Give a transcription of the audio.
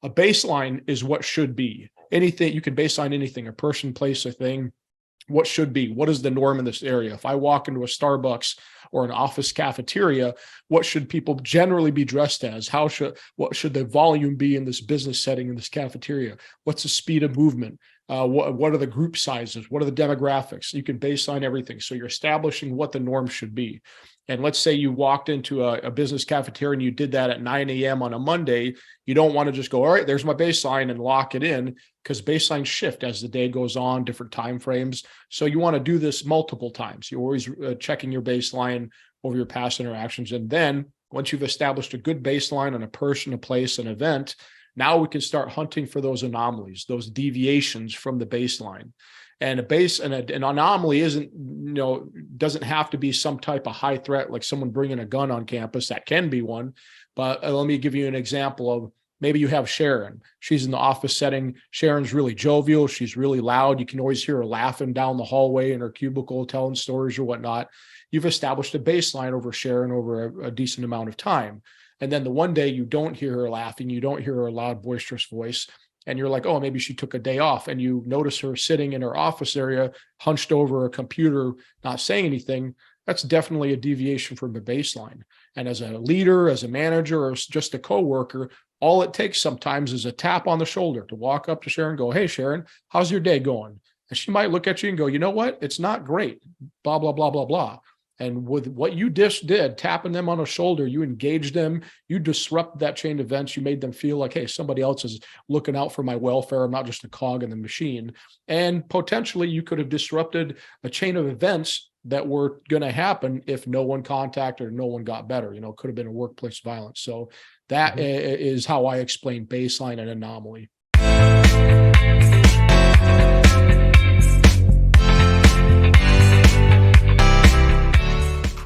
A baseline is what should be. Anything, you can baseline anything, a person, place, a thing. What should be? What is the norm in this area? If I walk into a Starbucks or an office cafeteria, what should people generally be dressed as? What should the volume be in this business setting in this cafeteria? What's the speed of movement? What are the group sizes? What are the demographics? You can baseline everything. So you're establishing what the norm should be. And let's say you walked into a business cafeteria and you did that at 9 a.m. on a Monday. You don't want to just go, all right, there's my baseline and lock it in, because baselines shift as the day goes on, different time frames. So you want to do this multiple times. You're always checking your baseline over your past interactions. And then once you've established a good baseline on a person, a place, an event, now we can start hunting for those anomalies, those deviations from the baseline. And an anomaly doesn't have to be some type of high threat, like someone bringing a gun on campus. That can be one. But let me give you an example of, maybe you have Sharon. She's in the office setting. Sharon's really jovial. She's really loud. You can always hear her laughing down the hallway in her cubicle, telling stories or whatnot. You've established a baseline over Sharon over a decent amount of time. And then the one day you don't hear her laughing, you don't hear her loud, boisterous voice, and you're like, oh, maybe she took a day off, and you notice her sitting in her office area, hunched over a computer, not saying anything. That's definitely a deviation from the baseline. And as a leader, as a manager, or just a coworker, all it takes sometimes is a tap on the shoulder to walk up to Sharon and go, hey, Sharon, how's your day going? And she might look at you and go, you know what? It's not great, blah, blah, blah, blah, blah. And with what you just did, tapping them on the shoulder, you engaged them, you disrupt that chain of events, you made them feel like, hey, somebody else is looking out for my welfare. I'm not just a cog in the machine. And potentially you could have disrupted a chain of events that were going to happen if no one contacted or no one got better. It could have been a workplace violence. So that is how I explain baseline and anomaly.